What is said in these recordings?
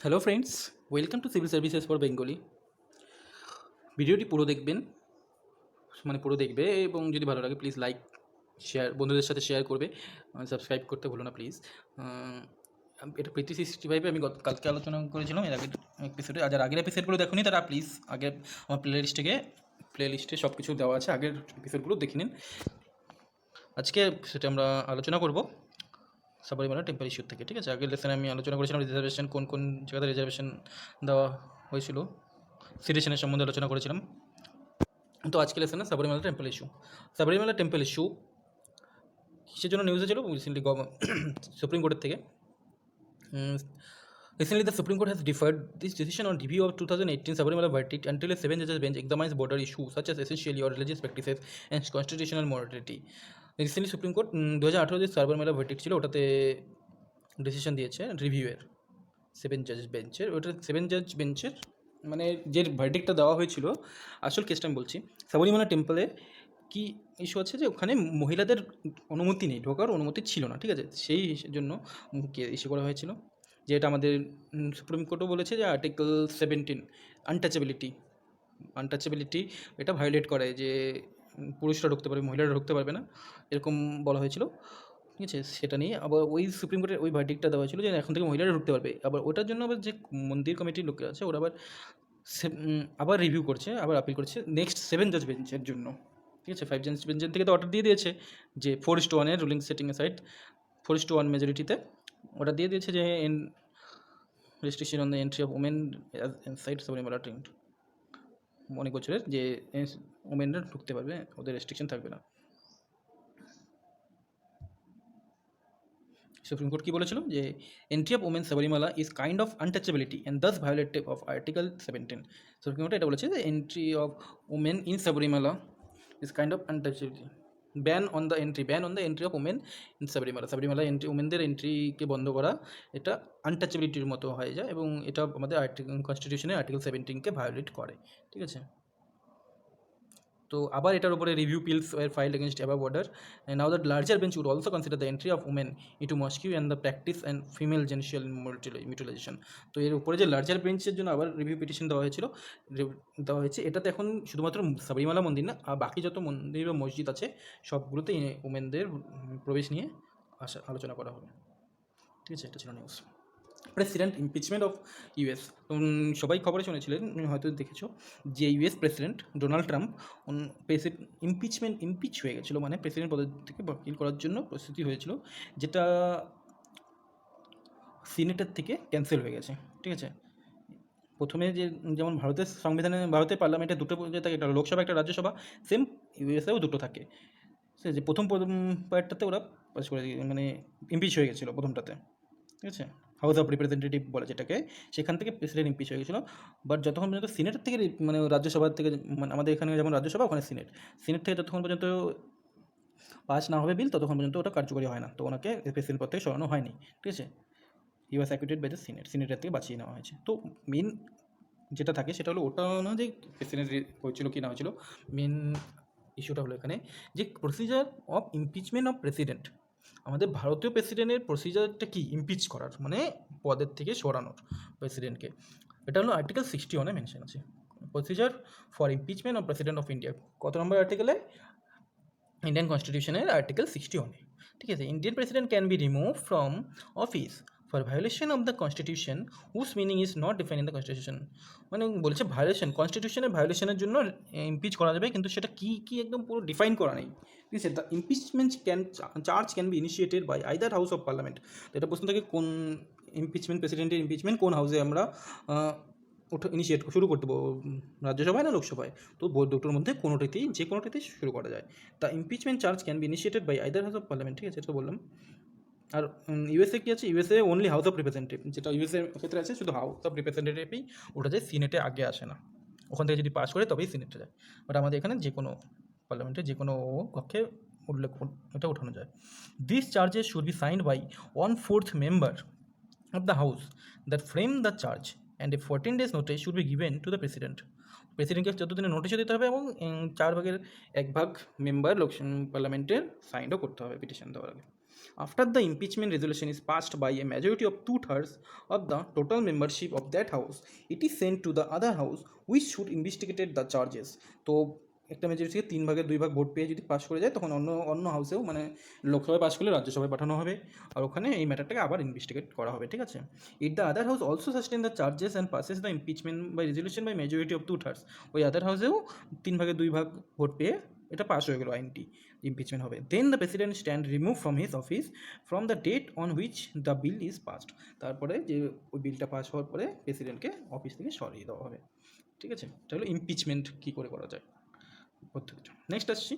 Hello friends, welcome to civil services for Bengali. ভিডিওটি পুরো দেখবেন, মানে পুরো দেখবে, এবং যদি ভালো লাগে প্লিজ লাইক, শেয়ার, বন্ধুদের সাথে শেয়ার করবে। সাবস্ক্রাইব করতে ভুলো না প্লিজ। এটা প্রীতি 65 আমি কালকে আলোচনা করেছিলাম এর আগের এপিসোডে। আর যারা আগের এপিসোডগুলো দেখুনি তারা প্লিজ আগে আমার প্লে লিস্টে সব কিছু দেওয়া আছে, আগের এপিসোডগুলো দেখে নিন। আজকে সেটা আমরা আলোচনা করব সাবরিমালা টেম্পল ইস্যুর থেকে। ঠিক আছে, আগের লেসনে আমি আলোচনা করেছিলাম রিজার্ভেশন, কোন কোন জায়গাতে রিজার্ভেশন দেওয়া হয়েছিল, সিটিজেনের সম্বন্ধে আলোচনা করেছিলাম। তো আজকে লেসনে Sabarimala temple issue. Sabarimala temple issue কিসের জন্য নিউজে ছিল রিসেন্টলি সুপ্রিম কোর্টের থেকে। Recently, the Supreme Court has deferred this decision on review of 2018 Sabarimala verdict until a 7 judges bench examines border issues such as essentially or religious practices and constitutional morality. Recently supreme court 2018 যে Sabarimala verdict ছিল ওটাতে decision দিয়েছে রিভিউয়ের 7 জাজ বেঞ্চের। ওটা 7 জাজ বেঞ্চের মানে যে ভার্ডিক্টটা দেওয়া হয়েছিল, আসল কেসটা আমি বলছি। সাবরিমালা টেম্পলে কি ইস্যু আছে যে ওখানে মহিলাদের অনুমতি নেই, ঢোকার অনুমতি ছিল না। ঠিক আছে, সেই জন্য ইস্যু করা হয়েছিল, যেটা আমাদের সুপ্রিম কোর্টও বলেছে যে আর্টিকেল 17 আনটাচেবিলিটি এটা ভায়োলেট করে, যে পুরুষরা ঢুকতে পারবে, মহিলারা ঢুকতে পারবে না, এরকম বলা হয়েছিল। ঠিক আছে, সেটা নিয়ে আবার ওই সুপ্রিম কোর্টের ওই ভার্ডিক্টটা দেওয়া হয়েছিল যে এখন থেকে মহিলারা ঢুকতে পারবে। আবার ওটার জন্য আবার যে মন্দির কমিটির লোকেরা আছে ওরা আবার রিভিউ করছে, আবার আপিল করছে নেক্সট 7 জাজ বেঞ্চের জন্য। ঠিক আছে, 5 জাজ বেঞ্চের থেকে তো অর্ডার দিয়ে দিয়েছে যে 4:1 রুলিং সেটিংয়ের সাইড 4:1 মেজরিটিতে অর্ডার দিয়ে দিয়েছে যে restriction on the entry of women side Sabarimala tent অনেক বছরের, যে ওমেনরা ঢুকতে পারবে, ওদের রেস্ট্রিকশন থাকবে না। সুপ্রিম কোর্ট কী বলেছিল যে entry of women Sabarimala is kind of untouchability and thus violative of article 17। Supreme court এটা বলেছে যে entry of women in Sabarimala is kind of untouchability, ban on the entry of women in Sabarimala ওমেনদের এন্ট্রিকে বন্ধ করা, এটা আনটাচেবিলিটির মতো হয়ে যায় এবং এটা আমাদের কনস্টিটিউশনের আর্টিকেল 17কে ভায়োলেট করে। ঠিক আছে, তো আবার এটার উপরে review PILs were filed against above order. Now that larger bench would also consider the entry of women into mosque and the practice and female genital mutilation. তো এর উপরে যে লার্জার বেঞ্চের জন্য আবার রিভিউ পিটিশন দেওয়া হয়েছে। এটাতে এখন শুধুমাত্র সাবরিমালা মন্দির না, আর বাকি যত মন্দির বা মসজিদ আছে সবগুলোতে উমেনদের প্রবেশ নিয়ে আলোচনা করা হবে। ঠিক আছে, এটা ছিল news. President impeachment of US. সবাই খবরে শুনেছিলেন, হয়তো দেখেছো, যে US president Donald Trump impeach হয়ে গেছিলো, মানে প্রেসিডেন্ট পদের থেকে বাতিল করার জন্য প্রস্তুতি হয়েছিল, যেটা সিনেটের থেকে ক্যান্সেল হয়ে গেছে। ঠিক আছে, প্রথমে যেমন ভারতের পার্লামেন্টে দুটো পর্যায়ে থাকে, একটা লোকসভা একটা রাজ্যসভা, সেম ইউএসএও দুটো থাকে। সে যে প্রথম পার্টটাতে ওরা পাস করে মানে ইমপিচ হয়ে গেছিলো প্রথমটাতে। ঠিক আছে, হাউস অফ রিপ্রেজেন্টেটিভ বলে যেটাকে, সেখান থেকে প্রেসিডেন্ট ইমপিচ হয়ে গেছিলো। বাট যতক্ষণ পর্যন্ত সিনেটের থেকে, মানে রাজ্যসভার থেকে, মানে আমাদের এখানে যেমন রাজ্যসভা ওখানে সিনেট থেকে যতক্ষণ পর্যন্ত পাস না হবে বিল, ততক্ষণ পর্যন্ত ওটা কার্যকরী হয় না, তো ওনাকে প্রেসিডেন্ট পদ থেকে সরানো হয়নি। ঠিক আছে, হি ওয়াজ অ্যাকুইটেড বাই দ্য সিনেটের থেকে বাঁচিয়ে নেওয়া হয়েছে। তো মেন যেটা থাকে সেটা হলো ওটা না যে প্রেসিডেন্ট হয়েছিল কি না হয়েছিল, মেন ইস্যুটা হলো এখানে যে procedure of impeachment of president. আমাদের ভারতীয় প্রেসিডেন্টের প্রসিজারটা কি, ইমপিচ করার, মানে পদের থেকে সরানোর প্রেসিডেন্টকে। এটা হলো আর্টিকেল 61 মেনশন আছে, procedure for impeachment of president of India. কত নম্বর আর্টিকেলে? ইন্ডিয়ান কনস্টিটিউশনের আর্টিকেল 61। ঠিক আছে, Indian president can be remove from office for violation of the constitution whose meaning is not define in the constitution. মানে বলেছে কনস্টিটিউশনের ভায়োলেশনের জন্য ইমপিচ করা যাবে, কিন্তু সেটা কী একদম পুরো ডিফাইন করা নেই। ঠিক আছে, the impeachment charge can be initiated by either house of parliament. তো এটা প্রশ্ন থাকে কোন প্রেসিডেন্টের ইমপিচমেন্ট কোন হাউসে আমরা ইনিশিয়েট শুরু করতে পারবো, রাজ্যসভায় না লোকসভায়? তো দুটোর মধ্যে যে কোনোটিতেই শুরু করা যায়। The impeachment charge can be initiated by either house of parliament. ঠিক আছে, এটা বললাম। আর ইউএসএ কী আছে? USA only house of representative, যেটা ইউএসএর ক্ষেত্রে আছে, শুধু হাউস অফ রিপ্রেজেন্টেটিভই ওটা যায়, সিনেটে আগে আসে না। ওখান থেকে যদি পাস করে তবেই সিনেটে যায়। বাট আমাদের এখানে যে কোনো পার্লামেন্টে যে কোনো কক্ষে এটা ওঠানো যায়। This charges should be signed by 1/4 member of the house that frame the charge and a 14 days notice should be given to the president. প্রেসিডেন্টকে 14 দিনের নোটিশও দিতে হবে এবং 4/1 মেম্বার পার্লামেন্টের সাইনও করতে হবে পিটিশন দেওয়ার আগে। After the impeachment resolution is passed by a majority of 2/3 of the total membership of that house, it is sent to the other house which should investigate the charges. তো একটা মেজরিটিকে 3/2 vote পেয়ে যদি pass করে যায় তখন অন্য অন্য হাউসেও মানে লোকসভায় পাস করলে রাজ্যসভায় পাঠানো হবে আর ওখানে এই ম্যাটারটাকে আবার ইনভেস্টিগেট করা হবে, ঠিক আছে? If the other house also sustain the charges and passes the impeachment by resolution by majority of 2/3, ওই আদার হাউসেও 3/2 ভোট পেয়ে এটা পাস হয়ে গেলো আইনটি, ইমপিচমেন্ট হবে। Then the president stand remove from his office from the date on which the bill is passed, তারপরে যে ওই বিলটা পাস হওয়ার পরে প্রেসিডেন্টকে অফিস থেকে সরিয়ে দেওয়া হবে, ঠিক আছে? এটা হলো ইমপিচমেন্ট কী করে করা যায় পদ্ধতিটা। নেক্সট আসছি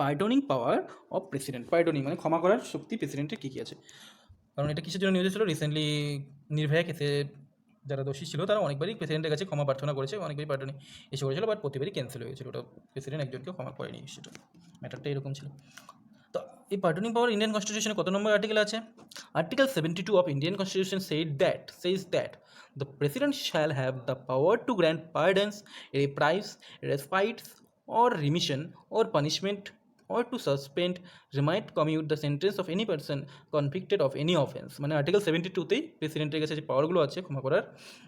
pardoning power of president. Pardoning মানে ক্ষমা করার শক্তি প্রেসিডেন্টের কী কী আছে, কারণ এটা কিসের জন্য নিউজ ছিল, রিসেন্টলি নির্ভয়া কেসে যারা দোষী ছিল তারা অনেকবারই প্রেসিডেন্টের কাছে ক্ষমা প্রার্থনা করেছে, অনেকবারই পার্ডনিং এসে করেছিল, বাট প্রতিবারই ক্যান্সেল হয়ে গেছিল, ওটা প্রেসিডেন্ট একজনকে ক্ষমা করেনি, সেটা ম্যাটারটা এরকম ছিল। তো এই পার্ডনিং পাওয়ার ইন্ডিয়ান কনস্টিটিউশনে কত নম্বর আর্টিকেল আছে? Article 72 of Indian constitution says that the president shall have the power to grant pardons, reprieves, respites or remission or punishment or to suspend, remind, commute the sentence of any person convicted of any offense। মানে article 72তেই প্রেসিডেন্টের কাছে যে পাওয়ারগুলো আছে ক্ষমা করার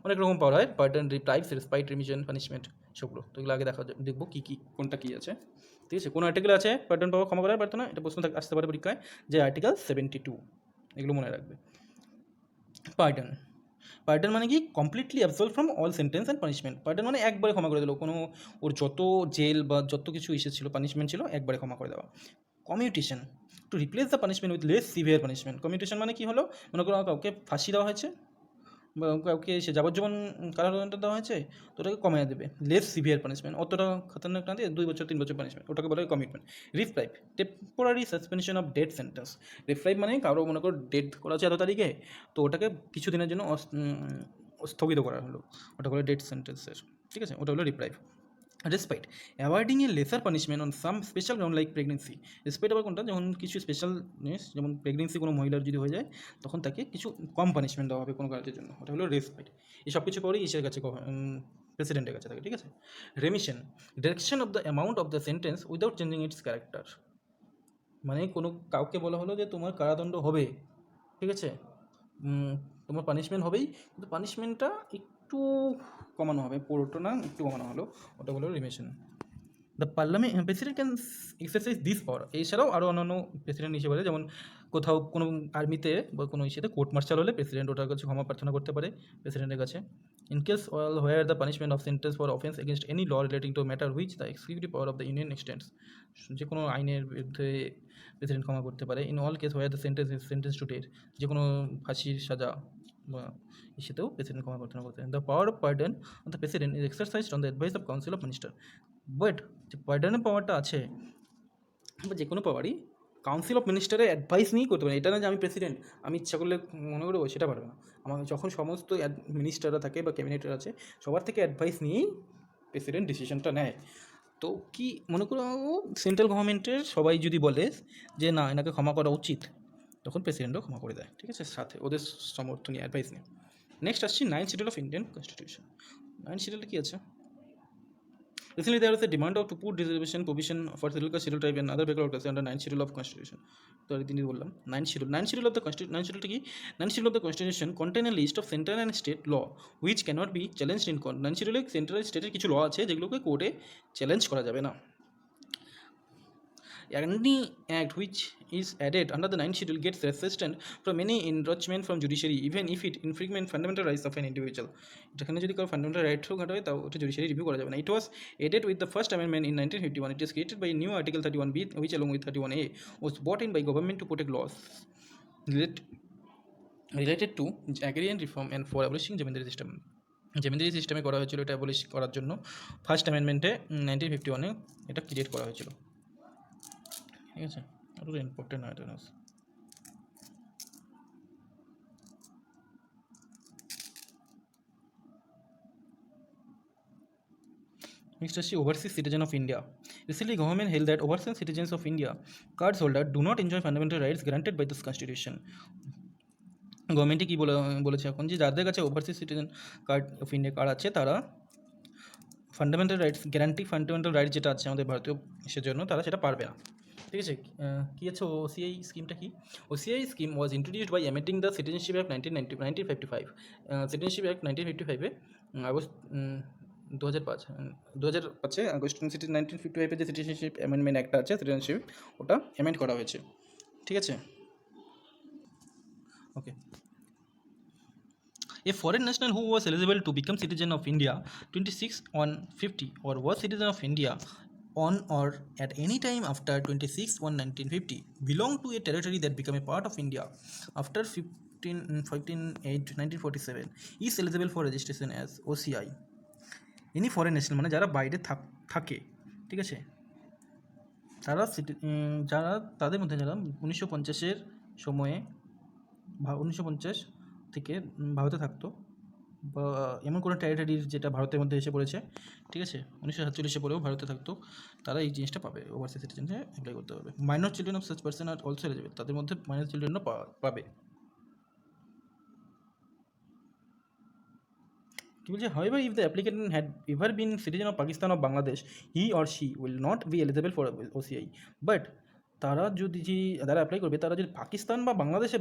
অনেক রকম পাওয়ার হয়, পার্ডন, রিপ্রাইভস, রেসপাইট, রিমিশন, পানিশমেন্ট, সবগুলো। তো এগুলো আগে দেখবো কী কী কোনটা কী আছে, ঠিক আছে? কোন আর্টিকেল আছে পার্ডন পাওয়া ক্ষমা করার প্রার্থনা, এটা প্রশ্ন আসতে পারে পরীক্ষায়, যে আর্টিকেল 72, এগুলো মনে রাখবে। পার্ডন, পার্ডন মানে কি completely absolve from all sentence and punishment. Pardon মানে একবারে ক্ষমা করে দিল, কোনো ওর যত জেল বা যত কিছু ইস্যু ছিল, পানিশমেন্ট ছিল, একবারে ক্ষমা করে দেওয়া। Commutation, to replace the punishment with less severe punishment. Commutation মানে কি হলো, মনে করো কাউকে ফাঁসি দেওয়া হয়েছে বা কাউকে সে যাবজ্জীবন কারাদণ্ড দেওয়া হয়েছে, তো ওটাকে কমিয়ে দেবে, লেস সিভিয়ার পানিশমেন্ট, অতটা খতরনাক না দিয়ে 2 বছর 3 বছর পানিশমেন্ট, ওটাকে বলে commitment. Reprieve, temporary suspension of death sentence. Reprieve মানে কারো মনে করো ডেথ করা আছে এত তারিখে, তো ওটাকে কিছুদিনের জন্য স্থগিত করা হলো, ওটা বলে ডেথ সেন্টেন্সের, ঠিক আছে? ওটা হলো reprieve. Respite, awarding a lesser punishment on some special ground like pregnancy. Respite আবার কোনটা, যখন কিছু স্পেশাল জিনিস, যেমন প্রেগনেন্সি কোনো মহিলার যদি হয়ে যায় তখন তাকে কিছু কম পানিশমেন্ট দেওয়া হবে কোনো কাজের জন্য, ওটা হলো রেসপাইট। এই সব কিছু পরেই ইসের কাছে প্রেসিডেন্টের কাছে থাকে, ঠিক আছে? Remission, direction of the amount of the sentence without changing it's character. মানে কোনো কাউকে বলা হলো যে তোমার কারাদণ্ড হবে, ঠিক আছে, তোমার পানিশমেন্ট হবেই, কিন্তু পানিশমেন্টটা একটু কমানো হবে, পুরোটা না একটু কমানো হলো, ওটা হলো remission. The parliament president can exercise this পাওয়ার। এছাড়াও আরও অন্যান্য প্রেসিডেন্ট হিসেবে পারে, যেমন কোথাও কোনো আর্মিতে বা কোনো ইস্যুতে কোর্ট মার্শাল হলে প্রেসিডেন্ট ওটার কাছে ক্ষমা প্রার্থনা করতে পারে প্রেসিডেন্টের কাছে। In case all where the punishment of sentence for offence against any law relating to matter which the executive power of the union extends. যে কোনো আইনের বিরুদ্ধে প্রেসিডেন্ট ক্ষমা করতে পারে। In all case where the sentence to death, যে কোনো ফাঁসির সাজা বা ইস্যুতেও প্রেসিডেন্ট ক্ষমা প্রার্থনা করতে পারেন। The power of pardon of the president is exercised on the advice of council of minister. But যে পার্ডনের পাওয়ারটা আছে বা যে কোনো পাওয়ারই কাউন্সিল অফ মিনিস্টারের অ্যাডভাইস নিয়েই করতে পারে। এটা না যে আমি প্রেসিডেন্ট, আমি ইচ্ছা করলে মনে করবো, সেটা পারবে না। আমার যখন সমস্ত মিনিস্টাররা থাকে বা ক্যাবিনেটের আছে, সবার থেকে অ্যাডভাইস নিয়েই প্রেসিডেন্ট ডিসিশনটা নেয়। তো কি মনে করো সেন্ট্রাল গভর্নমেন্টের সবাই যদি বলে যে না এনাকে ক্ষমা করা উচিত, তখন প্রেসিডেন্টও ক্ষমা করে দেয়, ঠিক আছে, সাথে ওদের সমর্থন নিয়ে, অ্যাডভাইস নিয়ে। নেক্সট আসছি 9th schedule of Indian constitution. 9th শিডিউলটা কী আছে? Recently, there was a demand to put reservation provision for schedule tribe and other backward classes under 9th schedule of constitution. তো তিনি বললাম 9th schedule of the constitution. 9th schedule কি? 9th schedule of the constitution contain a list of central and state law which cannot be challenged in court. 9th schedule central স্টেটের কিছু ল আছে যেগুলোকে কোর্টে challenge করা যাবে না। Any act which is added under the 9th schedule gets resistant from any encroachment from judiciary, even if it infringes fundamental rights of an individual. এখানে যদি কারো ফান্ডামেন্টাল রাইটসও ঘাটা হয় তাও ওটা জুডিশিয়ারি রিভিউ করা যাবে না। It was added with the first amendment in 1951. It is created by a new article 31B, which along with 31A was brought in by government to protect laws related to agrarian reform and for abolishing zamindari system. Zamindari সিস্টেমে করা হয়েছিল এটা abolish করার জন্য first অ্যামেন্ডমেন্টে 1951-এ এটা create করা হয়েছিল, ঠিক আছে? আরও important items. Next is overseas citizen of India. Recently, government held that overseas citizens of India cards holder do not enjoy fundamental rights granted by this constitution. গভর্নমেন্টে কী বলেছে এখন, যে যাদের কাছে overseas citizen card of India card আছে তারা fundamental rights fundamental rights যেটা আছে আমাদের ভারতীয় সেজন্য তারা সেটা পারবে না, ঠিক আছে। কী আছে ওসিআই স্কিমটা কি? OCI scheme was introduced by amending the Citizenship Act 1955। Citizenship Act 1955 August 2005, 2005 August 1955 যে সিটিজেনশিপ অ্যামেন্ডমেন্ট একটা আছে সিটিজেনশিপ, ওটা অ্যামেন্ড করা হয়েছে। ঠিক আছে, ওকে। A foreign national who was eligible to become citizen of India 26 on 50 or was citizen of India on or at any time after 26 on 1950 belong to a territory that became a part of India after 15 1947 is eligible for registration as OCI. Any foreign national মানে যারা বাইরে থাকে, ঠিক আছে, তারা যারা তাদের মধ্যে যারা 1950-এর সময়ে 1950 থেকে ভারতে থাকতো, বা এমন কোনো টেরিটরির যেটা ভারতের মধ্যে এসে পড়েছে, ঠিক আছে, 1947 পরেও ভারতে থাকতো, তারা এই জিনিসটা পাবে, ওভারসিজ সিটিজেনশিপে অ্যাপ্লাই করতে পারবে। Minor children of such person are also eligible, তাদের মধ্যে মাইনর চিলড্রেনও পাবে। কি বলছে, however if the applicant had ever been citizen of Pakistan or Bangladesh he or she will not be eligible for OCI, but তারা যারা apply করবে তারা যদি পাকিস্তান বা বাংলাদেশের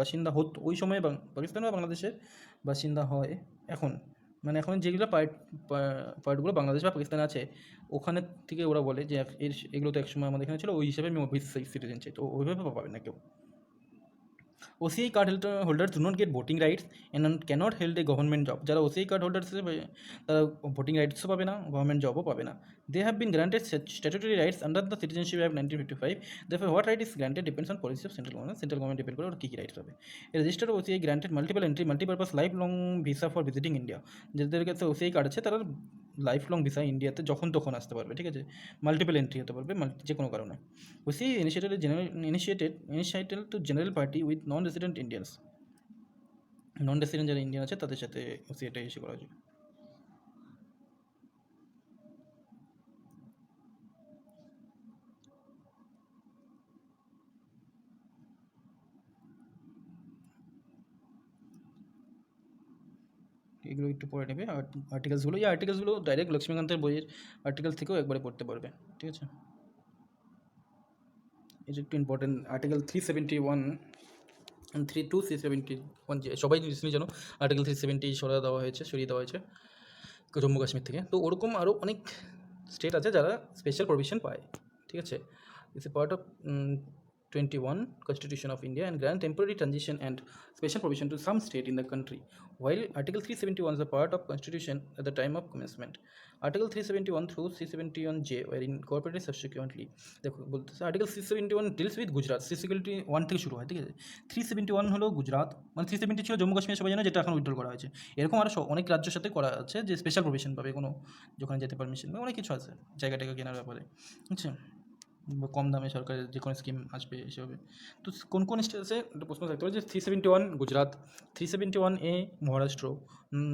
বাসিন্দা হতো ওই সময়ে, পাকিস্তান বা বাংলাদেশের বাসিন্দা হয় এখন, মানে এখন যেগুলো পার্টগুলো বাংলাদেশ বা পাকিস্তানে আছে ওখানে থেকে ওরা বলে যে এগুলো তো একসময় আমাদের এখানে ছিল, ওই হিসাবে আমি ওবিসি সিটিজেন চাই, তো ওইভাবে পাবে না কেউ। OCI card holders do not get voting rights and cannot hold a government job. যারা OCI card holders তারা ভোটিং রাইটসও পাবে না, গভর্নমেন্ট জবও পাবে না। They have been granted statutory rights under the Citizenship Act 1955. Therefore, what right is granted depends on policy of central government. Central government depend করে ওরা কী কী rights পাবে। A registered OCI granted multiple entry, multi-purpose lifelong visa for visiting India. যাদের কাছে OCI card আছে তারা life long visa ইন্ডিয়াতে যখন তখন আসতে পারবে, ঠিক আছে, মাল্টিপল এন্ট্রি হতে পারবে যে কোনো কারণে। OCI initiated to general party with non-resident Indians. Non-resident যারা ইন্ডিয়ান আছে তাদের সাথে OCIটা ইস্যু করা যায়। এগুলো একটু পড়ে নেবে আর্টিকেলসগুলো, এই আর্টিকেলসগুলো ডাইরেক্ট লক্ষ্মীকান্তের বইয়ের আর্টিকেলস থেকেও একবারে পড়তে পারবে, ঠিক আছে। এটা একটু ইম্পর্টেন্ট, আর্টিকেল 371 32 371 যে সবাই রিসেন্টলি জানো আর্টিকেল 370 সরিয়ে দেওয়া হয়েছে জম্মু কাশ্মীর থেকে। তো ওরকম আরও অনেক স্টেট আছে যারা স্পেশাল প্রভিশন পায়, ঠিক আছে। It's a part of 21 Constitution of India and grant temporary transition and special provision to some state in the country, while Article 371 is a part of Constitution at the time of commencement. Article 371 through 371J were incorporated subsequently. দেখো বলতেছে article 371 deals with Gujarat, 371 থেকে শুরু হয়, ঠিক আছে। 371 হলো গুজরাট, মানে 370 ছিল জম্মু কাশ্মীর, সবাই জানে, যেটা এখন উইথড্রল করা হয়েছে। এরকম আরও অনেক রাজ্যের সাথে করা আছে যে স্পেশাল প্রভিশন পাবে, কোনো যখন যেতে পারমিশন বা অনেক কিছু আছে জায়গা টাকা কেনার ব্যাপারে, আচ্ছা, বা কম দামে সরকারের যে কোনো স্কিম আসবে হিসেবে। তো কোন কোন স্টেট আছে একটা প্রশ্ন থাকতে পারে যে 371 Gujarat, 371A Maharashtra,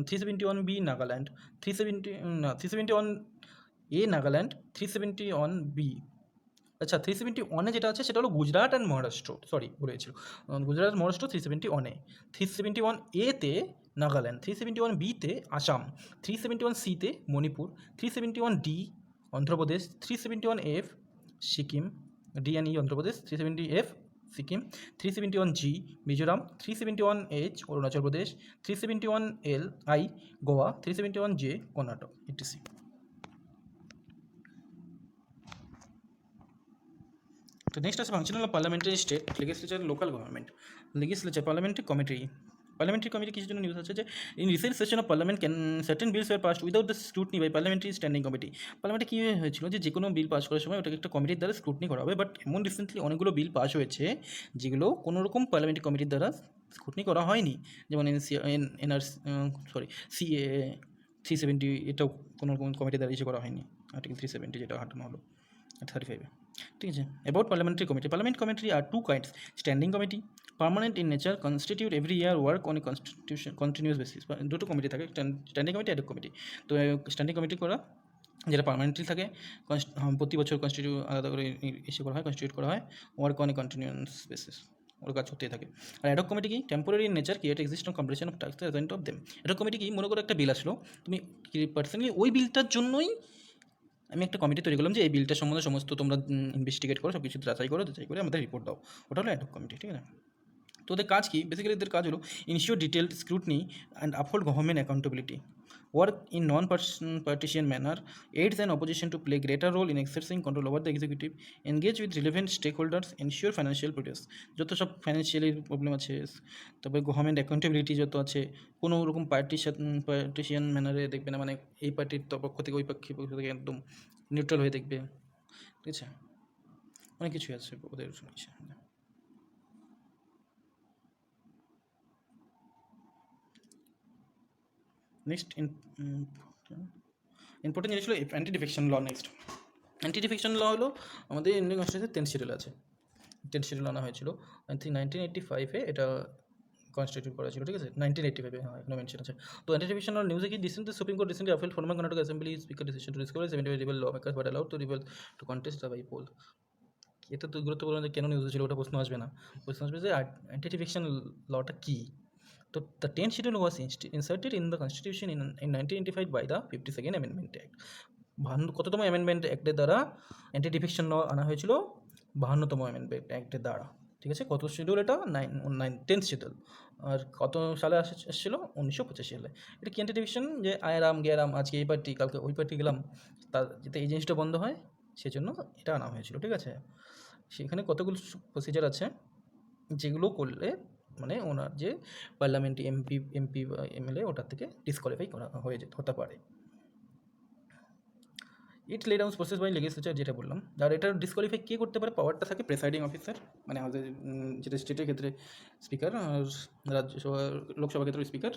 371B Nagaland, 371A Nagaland, 371B, আচ্ছা 371 যেটা আছে সেটা হলো গুজরাট অ্যান্ড মহারাষ্ট্র, সরি ভুলে গেছিল, Gujarat Maharashtra 371, 371A Nagaland, 371Bতে Assam, 371Cতে Manipur, 371D Andhra Pradesh, 371F Sikkim, DNE Andhra Pradesh, 370F Sikkim, 371G Mizoram, 371H Arunachal Pradesh, 371LI Goa, 371J Karnataka, etc. তো নেক্সট আছে functional of parliamentary state, legislature, local government, legislature, parliamentary committee কিছু জন্য নিউজ আছে যে in recent session of parliament can certain beans war passed without the scrutiny by parliamentary standing committee. পার্লামেন্টে কী হয়েছিল যে কোনো বিল পাস করার সময় ওটাকে একটা কমিটির দ্বারা স্ক্রুটনি করা হবে, বাট এমন রিসেন্টলি অনেকগুলো বিল পাস হয়েছে যেগুলো কোনো রকম পার্লামেন্টারি কমিটির দ্বারা স্ক্রুটনি করা হয়নি, যেমন CA 370, এটাও কোনো রকম কমিটির দ্বারা ইস্যু করা হয়নি, আর্টিকেল 370 যেটা হাঁটানো হলো 35, ঠিক আছে। About parliamentary committee, parliament committee are two kinds, standing committee, permanent in nature, constitute every year, work on a continuous basis. দুটো কমিটি থাকে, স্ট্যান্ডিং কমিটি, অ্যাড কমিটি। তো স্ট্যান্ডিং কমিটি করা যেটা পার্মানেন্টলি থাকে, প্রতি বছর আলাদা করে ইস্যু করা হয়, কনস্টিটিউট করা হয়, work on a continuous basis, ওর কাজ করতেই থাকে। আর অ্যাডক কমিটি কি, temporary in nature, create existing competition of task agent of them. Ad hoc committee কি, মনে করো একটা বিল আসলো, তুমি পার্সোনালি ওই বিলটার জন্যই আমি একটা কমিটি তৈরি করলাম যে এই বিলটার সম্বন্ধে সমস্ত তোমরা ইনভেস্টিগেট করো, সব কিছু যাচাই করে আমাদের রিপোর্ট দাও। ওটা হলো অ্যাডহক কমিটি, ঠিক আছে? তো ওদের কাজ কি? বেসিক্যালি এদের কাজ হলো ensure detailed scrutiny and uphold government accountability, work in non partisan manner, aids an opposition to play greater role in exercising control over the executive, engage with relevant stakeholders, ensure financial progress। যত সব financially problem আছে, তারপরে government accountability যত আছে, কোনো রকম পার্টিশিয়ান ম্যানারে দেখবে না, মানে এই পার্টির পক্ষ থেকে ওই পক্ষ থেকে একদম নিউট্রাল হয়ে দেখবে, ঠিক আছে? অনেক কিছুই আছে ওদের ইসে। নেক্সট ইম্পর্টেন্ট জিনিস হলো anti defection law. Next anti defection law হলো আমাদের ইন্ডিয়ান কনস্টিটিউশনের 10 শিডিউল আছে, 10 শিডিউল আনা হয়েছিল। আই থিঙ্ক 1985-এ এটা কনস্টিটিউট করা ছিল, ঠিক আছে? 1985-এ, হ্যাঁ, এখানে মেনশন আছে। তো অ্যান্টি ডিফেকশন ল নিউজে কি recent Supreme Court recently appeal former Karnataka assembly speaker decision to discover 75 rebel law makers but allowed to rebel to contest the by poll. এটা তো গুরুত্বপূর্ণ যে কেন নিউজে ছিল, ওটা প্রশ্ন আসবে না। প্রশ্ন আসবে যে অ্যান্টি ডিফেকশন লটা কী। তো the 10th schedule was inserted in the constitution in 1985 by the 52nd Amendment Act। কততম অ্যামেন্ডমেন্ট অ্যাক্টের দ্বারা অ্যান্টি ডিফেকশন ল আনা হয়েছিল? 52তম অ্যামেন্ডমেন্ট অ্যাক্টের দ্বারা, ঠিক আছে? কত শিডিউল এটা? 10th schedule. আর কত সালে এসেছিলো? 1985 সালে। এটা কি অ্যান্টি ডিফেকশন? যে আয়রাম গেরাম, আজকে এই পার্টি কালকে ওই পার্টি গেলাম, তার যাতে এই জিনিসটা বন্ধ হয় সেজন্য এটা আনা হয়েছিল, ঠিক আছে? সেখানে কতগুলো প্রসিজার আছে যেগুলো করলে মানে ওনার যে পার্লামেন্টে এমপি বা এমএলএ ওটার থেকে ডিসকোয়ালিফাই করা হতে পারে। ইট lay down process by legislature, যেটা বললাম। আর এটা ডিসকোয়ালিফাই কে করতে পারে? পাওয়ারটা থাকে প্রেসাইডিং অফিসার, মানে আমাদের যেটা স্টেটের ক্ষেত্রে স্পিকার, আর রাজ্যসভা লোকসভার ক্ষেত্রে স্পিকার,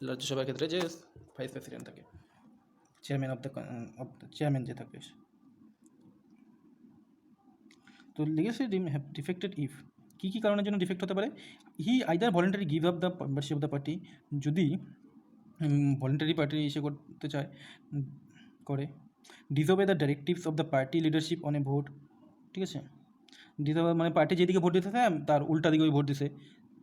রাজ্যসভার ক্ষেত্রে যে ভাইস প্রেসিডেন্ট থাকে, চেয়ারম্যান অফ দ্য চেয়ারম্যান যে থাকবে। তো লেজিসলেটিভ হ্যাভ ডিফেক্টেড ইফ, কী কী কারণের জন্য ডিফেক্ট হতে পারে? He either voluntary give up the membership of the party, যদি ভলেন্টারি পার্টি ইসে করতে চায় করে। Disobey the directives of the party leadership on a vote, ঠিক আছে? ডিসওবে মানে পার্টি যেদিকে ভোট দিতেছে তার উল্টা দিকে ওই ভোট দিছে,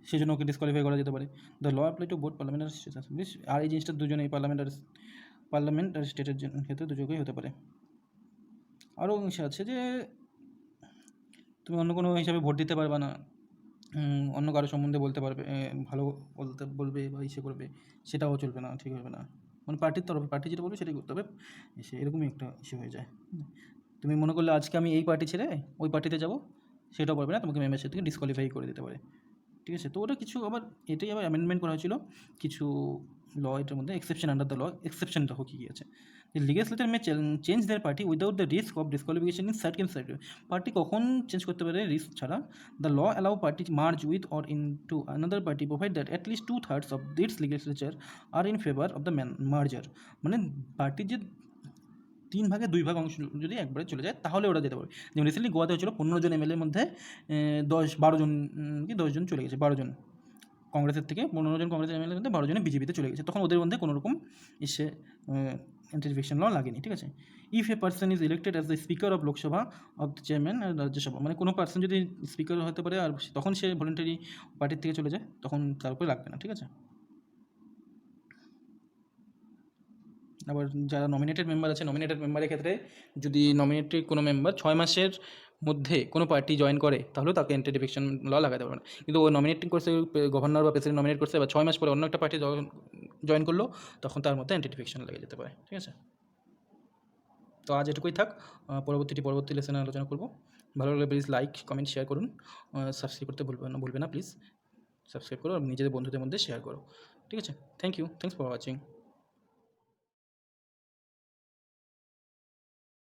সেই জন্য ওকে ডিসকোয়ালিফাই করা যেতে পারে। The law apply to both parliament আর স্টেট অ্যাসেম্বলিজ, আর এই জিনিসটা দুজনেই পার্লামেন্ট আর স্টেটের ক্ষেত্রে দুজনেই হতে পারে। আরও অংশ আছে যে তুমি অন্য কোনো হিসাবে ভোট দিতে পারবে না, অন্য কারো সম্বন্ধে বলতে পারবে, ভালো বলবে বা ইসে করবে, সেটাও চলবে না, ঠিক হবে না। মানে পার্টির তরফে পার্টি যেটা বলবে সেটাই করতে হবে, এরকমই একটা ইস্যু হয়ে যায়। তুমি মনে করলে আজকে আমি এই পার্টি ছেড়ে ওই পার্টিতে যাব, সেটাও পারবে না, তোমাকে মেম্বারশিপ থেকে ডিসকোয়ালিফাই করে দিতে পারে, ঠিক আছে? তো ওটা কিছু আবার এটাই আবার অ্যামেন্ডমেন্ট করা হয়েছিল কিছু ল, এটার মধ্যে exception under the law, exception দেখো কী কী আছে। Legislator may change their party without the risk of disqualification in circumstances, party কখন চেঞ্জ করতে পারে রিস্ক ছাড়া? The law allow party merge with or into another party provide that at least 2/3 of its legislature are in favour of the merger. মানে পার্টির যে 3 ভাগে 2 ভাগ অংশ যদি একবারে চলে যায় তাহলে ওরা যেতে পারবে। যেমন রিসেন্টলি গোয়াতে হয়েছিল 15 জন এমএলএর মধ্যে 12 জন কি 10 জন চলে গেছে, 12 জন কংগ্রেসের থেকে, 15 জন কংগ্রেসের এমএলএর মধ্যে 12 জনে বিজেপিতে চলে গেছে, তখন ওদের মধ্যে কোনো রকম এসে অ্যান্টি ডিফেকশন ল লাগেনি, ঠিক আছে? If a person is elected as the speaker of Lok Sabha of the chairman Rajya Sabha, মানে কোনো পার্সন যদি স্পিকার হতে পারে আর তখন সে ভলেন্টারি পার্টির থেকে চলে যায়, তখন তার উপরে লাগবে না, ঠিক আছে? আবার যারা নমিনেটেড মেম্বার আছে, নমিনেটেড মেম্বারের ক্ষেত্রে যদি নমিনেটেড কোনো মেম্বার 6 মাসের মধ্যে কোনো পার্টি জয়েন করে তাহলেও তাকে অ্যান্টি ডিফেকশন ল লাগাতে পারবে না। কিন্তু ও নমিনেটিং করছে, গভর্নর বা প্রেসিডেন্ট নমিনেট করছে, বা 6 মাস পরে অন্য একটা পার্টি জয়েন করলো, তখন তার মধ্যে অ্যান্টি ডিফেকশন লেগে যেতে পারে, ঠিক আছে? তো আজ এটুকুই থাক, পরবর্তী লেসনে আলোচনা করব। ভালো লাগলে প্লিজ লাইক কমেন্ট শেয়ার করুন, সাবস্ক্রাইব করতে ভুলবে না প্লিজ। সাবস্ক্রাইব করো আর নিজেদের বন্ধুদের মধ্যে শেয়ার করো, ঠিক আছে? Thank you, thanks for watching.